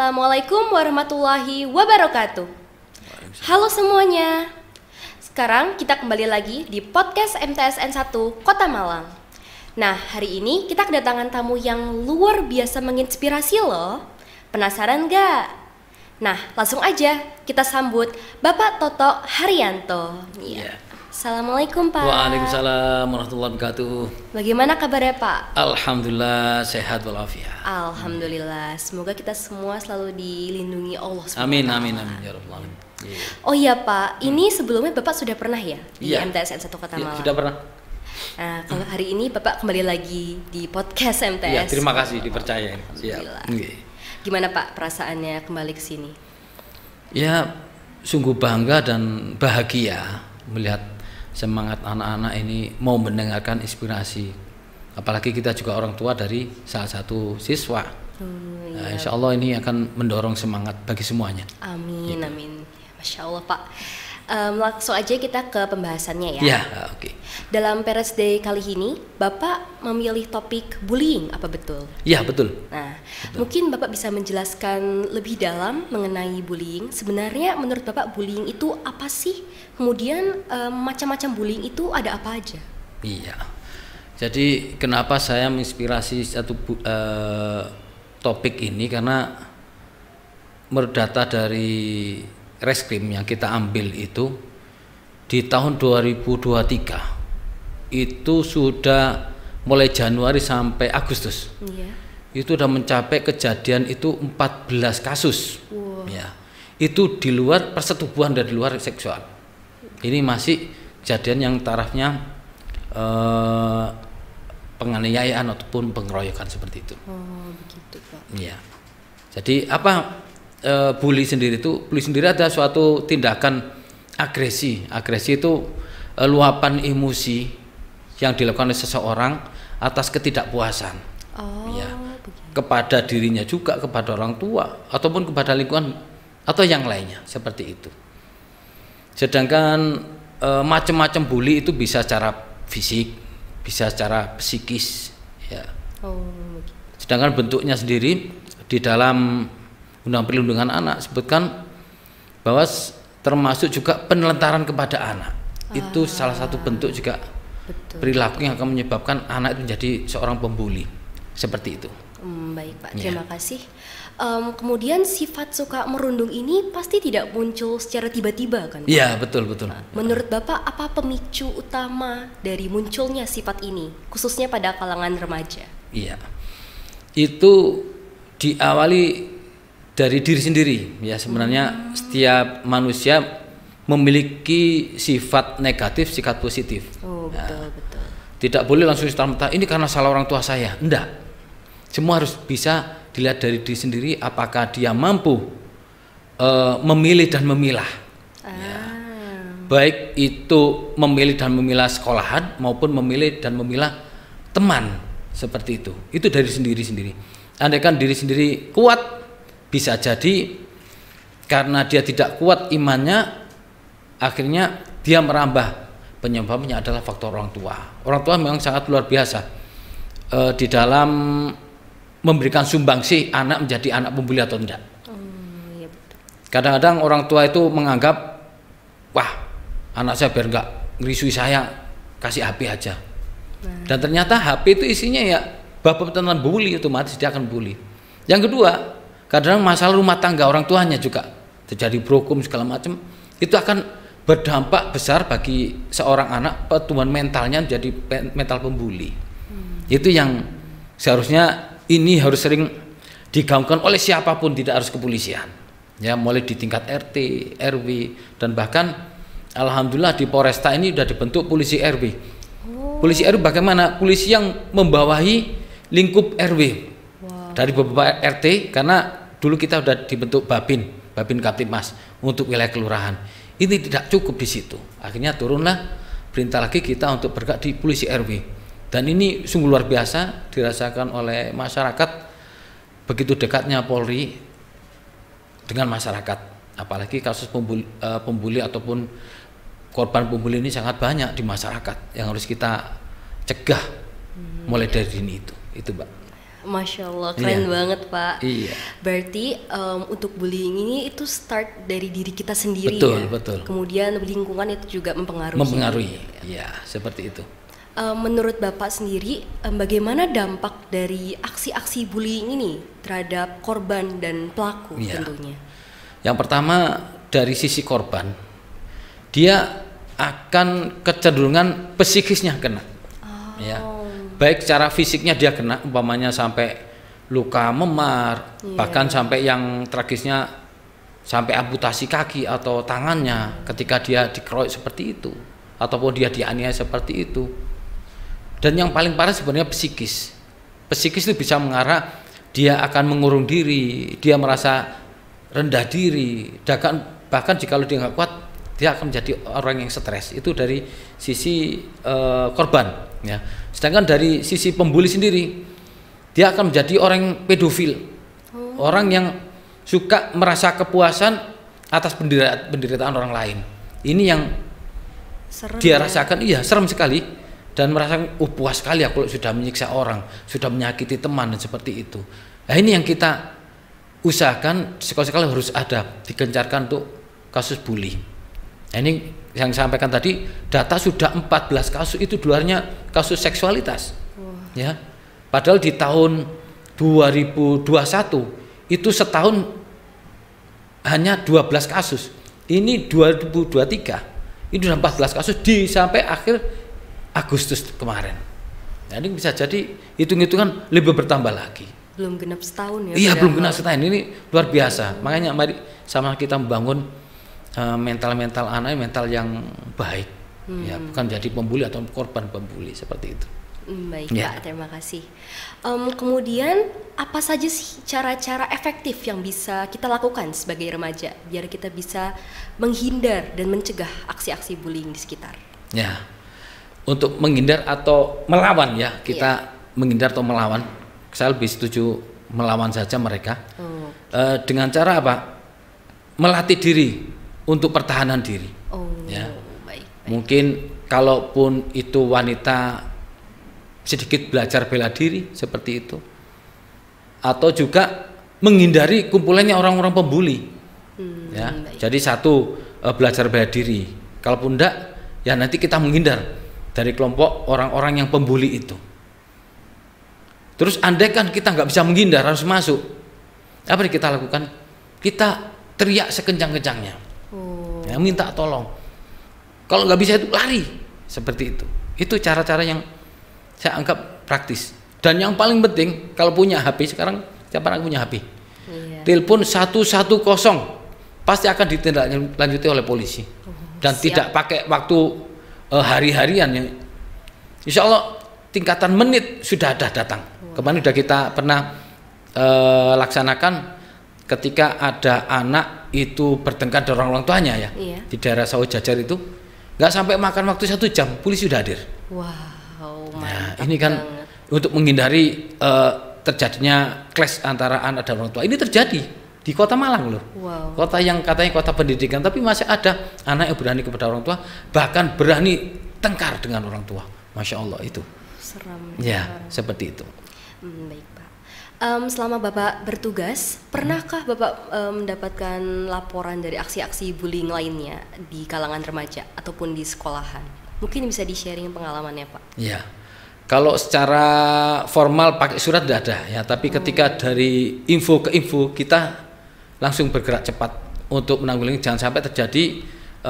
Assalamualaikum warahmatullahi wabarakatuh. Halo semuanya. Sekarang kita kembali lagi di podcast MTSN 1 Kota Malang. Nah, hari ini kita kedatangan tamu yang luar biasa menginspirasi loh. Penasaran gak? Nah, langsung aja kita sambut Bapak Toto Haryanto. Iya. Assalamualaikum Pak. Waalaikumsalam warahmatullahi wabarakatuh. Bagaimana kabarnya Pak? Alhamdulillah sehat walafiat. Alhamdulillah. Semoga kita semua selalu dilindungi Allah SWT. Amin amin amin ya rabbal alamin. Oh iya Pak, ini sebelumnya Bapak sudah pernah ya di Iya. MTSN 1 Kota Malang? Sudah pernah. Nah, kalau hari ini Bapak kembali lagi di podcast MTS. Iya, terima kasih dipercayain. Alhamdulillah. Iya. Gimana Pak perasaannya kembali ke sini? Ya, sungguh bangga dan bahagia melihat semangat anak-anak ini mau mendengarkan inspirasi. Apalagi kita juga orang tua dari salah satu siswa. Nah, insya Allah ini akan mendorong semangat bagi semuanya. Amin, amin. Masya Allah Pak. Langsung aja kita ke pembahasannya ya. Ya, oke. Dalam Parents Day kali ini, Bapak memilih topik bullying, apa betul? Ya, betul. Nah, mungkin Bapak bisa menjelaskan lebih dalam mengenai bullying. Sebenarnya menurut Bapak bullying itu apa sih? Kemudian macam-macam bullying itu ada apa aja? Iya. Jadi kenapa saya menginspirasi satu topik ini, karena menurut data dari Reskrim yang kita ambil itu di tahun 2023 itu sudah mulai Januari sampai Agustus. Iya. Itu sudah mencapai kejadian itu 14 kasus. Wow. Ya. Itu di luar persetubuhan dan di luar seksual. Ini masih kejadian yang tarafnya penganiayaan ataupun pengeroyokan seperti itu. Oh, begitu Pak. Iya. Jadi apa bully sendiri itu? Bully sendiri ada suatu tindakan agresi. Agresi itu luapan emosi yang dilakukan oleh seseorang atas ketidakpuasan. Oh, Ya. begitu. Kepada dirinya juga, kepada orang tua ataupun kepada lingkungan atau yang lainnya seperti itu. Sedangkan macam-macam bully itu bisa secara fisik, bisa secara psikis, ya. Oh, begitu. Sedangkan bentuknya sendiri di dalam Undang Perlindungan Anak sebutkan bahwa termasuk juga penelantaran kepada anak. Itu salah satu bentuk juga Betul. perilaku yang akan menyebabkan anak itu menjadi seorang pembuli. Seperti itu. Baik Pak, Ya. terima kasih. Kemudian sifat suka merundung ini pasti tidak muncul secara tiba-tiba kan Pak? Iya, betul betul. Menurut Bapak apa pemicu utama dari munculnya sifat ini, khususnya pada kalangan remaja? Iya. Itu diawali dari diri sendiri. Ya, sebenarnya setiap manusia memiliki sifat negatif, sifat positif. Oh, betul, betul. Tidak boleh langsung serta-merta ini karena salah orang tua saya. Enggak. Semua harus bisa dilihat dari diri sendiri apakah dia mampu memilih dan memilah. Baik itu memilih dan memilah sekolahan maupun memilih dan memilah teman, seperti itu. Itu dari sendiri-sendiri. Andaikan diri sendiri kuat, bisa jadi karena dia tidak kuat imannya, akhirnya dia merambah. Penyebabnya adalah faktor orang tua. Orang tua memang sangat luar biasa di dalam memberikan sumbangsi anak menjadi anak pembuli atau tidak. Iya betul. Kadang-kadang orang tua itu menganggap, wah anak saya biar nggak ngerisui saya, kasih HP aja. Dan ternyata HP itu isinya ya bab tentang bully, otomatis dia akan bully. Yang kedua, kadang masalah rumah tangga orang tuanya juga terjadi brokum segala macam, itu akan berdampak besar bagi seorang anak, pertumbuhan mentalnya menjadi mental pembuli. Itu yang seharusnya ini harus sering digaungkan oleh siapapun, tidak harus kepolisian. Ya, mulai di tingkat RT, RW, dan bahkan alhamdulillah di Polresta ini sudah dibentuk polisi RW. Polisi RW bagaimana? Polisi yang membawahi lingkup RW. Dari beberapa RT, karena dulu kita sudah dibentuk Babin Kaptimas untuk wilayah kelurahan. Ini tidak cukup di situ. Akhirnya turunlah perintah lagi kita untuk bergerak di polisi RW. Dan ini sungguh luar biasa dirasakan oleh masyarakat, begitu dekatnya Polri dengan masyarakat. Apalagi kasus pembuli ataupun korban pembuli ini sangat banyak di masyarakat yang harus kita cegah mulai dari dini itu, Mbak. Masya Allah, keren Iya. banget Pak. Iya. Berarti untuk bullying ini itu start dari diri kita sendiri Betul, ya. betul. Kemudian lingkungan itu juga mempengaruhi. Mempengaruhi. Iya, seperti itu. Menurut Bapak sendiri, bagaimana dampak dari aksi-aksi bullying ini terhadap korban dan pelaku Iya. tentunya? Yang pertama dari sisi korban, dia akan kecenderungan psikisnya kena. Ya. Baik secara fisiknya dia kena, umpamanya sampai luka memar, bahkan sampai yang tragisnya sampai amputasi kaki atau tangannya ketika dia dikeroyok seperti itu, ataupun dia dianiaya seperti itu. Dan yang paling parah sebenarnya psikis. Psikis itu bisa mengarah dia akan mengurung diri, dia merasa rendah diri, bahkan jika dia nggak kuat, dia akan menjadi orang yang stres. Itu dari sisi korban. Ya. Sedangkan dari sisi pembuli sendiri, dia akan menjadi orang pedofil, orang yang suka merasa kepuasan atas penderitaan orang lain. Ini yang Serem dia ya? rasakan, iya serem sekali, dan merasa puas sekali ya kalau sudah menyiksa orang, sudah menyakiti teman dan seperti itu. Nah ini yang kita usahakan sekali-sekali harus ada digencarkan untuk kasus bully. Nah, ini yang saya sampaikan tadi, data sudah 14 kasus itu luarnya kasus seksualitas. Ya. Padahal di tahun 2021 itu setahun hanya 12 kasus. Ini 2023 itu sudah 14 kasus sampai akhir Agustus kemarin. Nah, ini bisa jadi hitung-hitungan lebih bertambah lagi. Belum genap setahun ya? Iya, belum genap padahal. setahun, ini luar biasa. Makanya mari sama kita membangun mental anak, mental yang baik, ya bukan jadi pembuli atau korban pembuli seperti itu. Baik Ya. Pak, terima kasih. Kemudian apa saja sih cara-cara efektif yang bisa kita lakukan sebagai remaja biar kita bisa menghindar dan mencegah aksi-aksi bullying di sekitar? Ya, untuk menghindar atau melawan ya, kita menghindar atau melawan, saya lebih setuju melawan saja mereka. Dengan cara apa? Melatih diri untuk pertahanan diri. Ya. Baik. Mungkin kalaupun itu wanita sedikit belajar bela diri seperti itu, atau juga menghindari kumpulannya orang-orang pembuli. Ya, baik. jadi satu belajar bela diri. Kalaupun enggak, ya nanti kita menghindar dari kelompok orang-orang yang pembuli itu. Terus andai kan kita nggak bisa menghindar, harus masuk, apa yang kita lakukan? Kita teriak sekencang-kencangnya. Ya, minta tolong. Kalau nggak bisa itu lari seperti itu. Itu cara-cara yang saya anggap praktis. Dan yang paling penting kalau punya HP sekarang, siapa yang punya HP? Iya. Telepon 110 pasti akan ditindaklanjuti oleh polisi. Dan siap. tidak pakai waktu hari-harian ya. Insya Allah tingkatan menit sudah ada datang. Kemarin sudah kita pernah laksanakan ketika ada anak itu bertengkar dengan orang tuanya ya. Iya. Di daerah Sawah Jajar itu nggak sampai makan waktu 1 jam polisi sudah hadir. Wow, Nah, mantap ini kan banget. untuk menghindari terjadinya clash antara anak dan orang tua. Ini terjadi di Kota Malang loh. Wow. Kota yang katanya kota pendidikan, tapi masih ada anak yang berani kepada orang tua, bahkan berani tengkar dengan orang tua. Masya Allah itu. Seram. Ya, seperti itu. Baik Pak. Selama Bapak bertugas, pernahkah Bapak mendapatkan laporan dari aksi-aksi bullying lainnya di kalangan remaja ataupun di sekolahan? Mungkin bisa di-sharing pengalamannya Pak. Ya, kalau secara formal pakai surat tidak ada ya, tapi ketika dari info ke info kita langsung bergerak cepat untuk menanggulangi, jangan sampai terjadi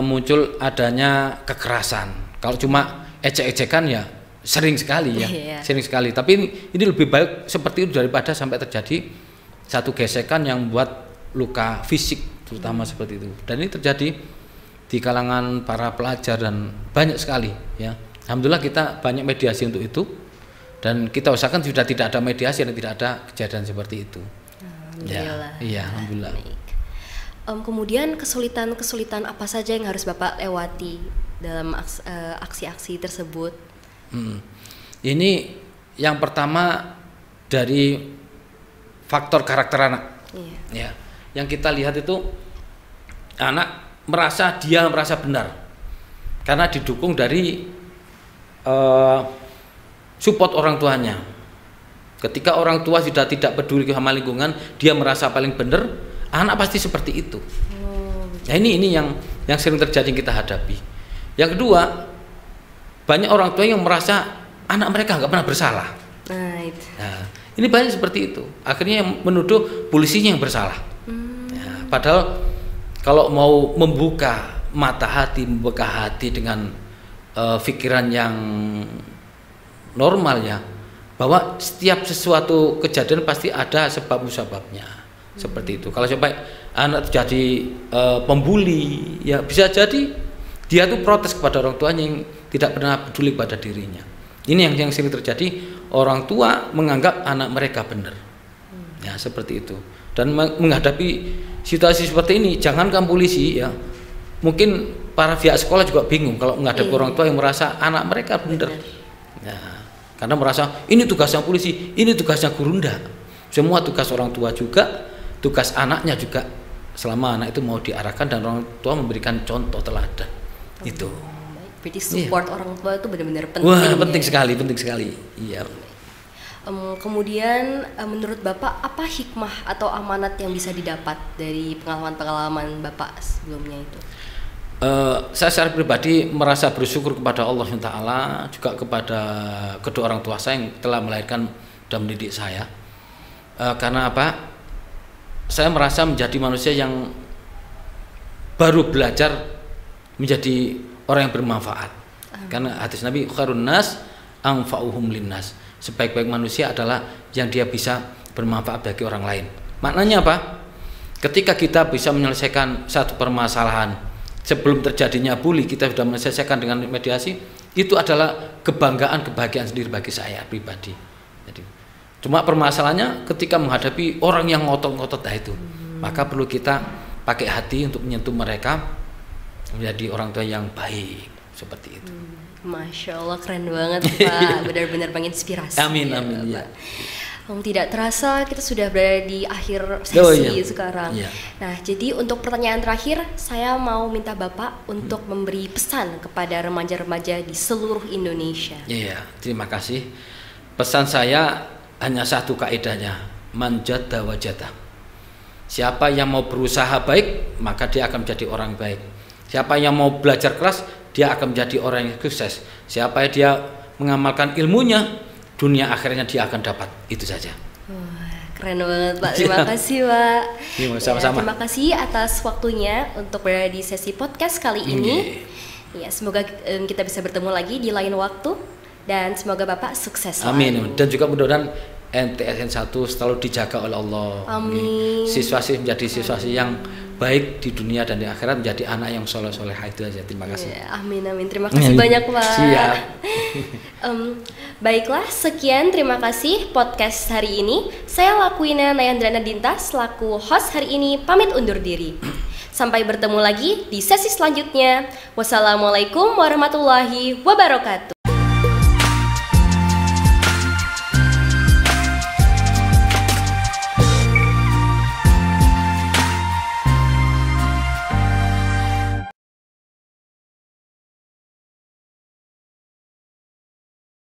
muncul adanya kekerasan. Kalau cuma ejek-ejekan ya sering sekali ya, Iya. sering sekali. Tapi ini lebih baik seperti itu daripada sampai terjadi satu gesekan yang membuat luka fisik terutama seperti itu. Dan ini terjadi di kalangan para pelajar dan banyak sekali ya. Alhamdulillah kita banyak mediasi untuk itu, dan kita usahakan sudah tidak ada mediasi dan tidak ada kejadian seperti itu. Alhamdulillah. Ya, iya, alhamdulillah. Baik. Kemudian kesulitan-kesulitan apa saja yang harus Bapak lewati dalam aksi-aksi tersebut? Ini yang pertama dari faktor karakter anak. Iya. Ya, yang kita lihat itu anak merasa benar karena didukung dari support orang tuanya. Ketika orang tua sudah tidak peduli sama lingkungan, dia merasa paling benar, anak pasti seperti itu. Nah ini yang sering terjadi yang kita hadapi. Yang kedua, banyak orang tua yang merasa anak mereka nggak pernah bersalah. Nah, ini banyak seperti itu. Akhirnya yang menuduh polisinya yang bersalah. Nah, padahal kalau mau membuka mata hati, membuka hati dengan pikiran yang normal ya, bahwa setiap sesuatu kejadian pasti ada sebab musababnya. Seperti itu. Kalau sampai anak jadi pembuli, ya bisa jadi dia tuh protes kepada orang tuanya yang tidak pernah peduli pada dirinya. Ini yang sering terjadi, orang tua menganggap anak mereka benar. Ya seperti itu. Dan menghadapi situasi seperti ini, jangankan polisi ya, mungkin para pihak sekolah juga bingung kalau menghadapi orang tua yang merasa anak mereka benar. Ya, karena merasa ini tugasnya polisi, ini tugasnya guru, enggak. Semua tugas orang tua juga, tugas anaknya juga, selama anak itu mau diarahkan dan orang tua memberikan contoh teladan. Itu. Berarti support orang tua itu benar-benar penting. Wah, penting sekali, penting sekali. Iya. Kemudian menurut Bapak apa hikmah atau amanat yang bisa didapat dari pengalaman-pengalaman Bapak sebelumnya itu? Saya secara pribadi merasa bersyukur kepada Allah SWT, juga kepada kedua orang tua saya yang telah melahirkan dan mendidik saya. Karena apa? Saya merasa menjadi manusia yang baru belajar menjadi orang yang bermanfaat. Karena hadis Nabi, khairun nas anfa'uhum linnas. Sebaik-baik manusia adalah yang dia bisa bermanfaat bagi orang lain. Maknanya apa? Ketika kita bisa menyelesaikan satu permasalahan sebelum terjadinya bully, kita sudah menyelesaikan dengan mediasi, itu adalah kebanggaan, kebahagiaan sendiri bagi saya pribadi. Jadi, cuma permasalahannya ketika menghadapi orang yang ngotot-ngotot itu, maka perlu kita pakai hati untuk menyentuh mereka menjadi orang tua yang baik, seperti itu. Masya Allah, keren banget Pak, benar-benar menginspirasi. Amin, amin ya. Tidak terasa kita sudah berada di akhir sesi sekarang. Nah, jadi untuk pertanyaan terakhir, saya mau minta Bapak untuk memberi pesan kepada remaja-remaja di seluruh Indonesia. Iya, terima kasih. Pesan saya hanya satu kaidahnya, man jadda wajada. Siapa yang mau berusaha baik, maka dia akan menjadi orang baik. Siapa yang mau belajar keras, dia akan menjadi orang yang sukses. Siapa yang dia mengamalkan ilmunya, dunia akhirnya dia akan dapat. Itu saja. Keren banget Pak, terima kasih Pak. Sama-sama. Terima kasih atas waktunya untuk berada di sesi podcast kali ini. Ya, semoga kita bisa bertemu lagi di lain waktu dan semoga Bapak sukses selalu. Amin. Dan juga mudah-mudahan MTSN 1 selalu dijaga oleh Allah. Amin. Siswa-siswi menjadi siswa-siswi yang baik di dunia dan di akhirat, menjadi anak yang soleh-solehah. Itu aja. Terima kasih. Amin, amin. Terima kasih banyak Pak. Siap. Baiklah, sekian terima kasih podcast hari ini. Saya Lakuina Nayandrana Dinta selaku host hari ini pamit undur diri. Sampai bertemu lagi di sesi selanjutnya. Wassalamualaikum warahmatullahi wabarakatuh.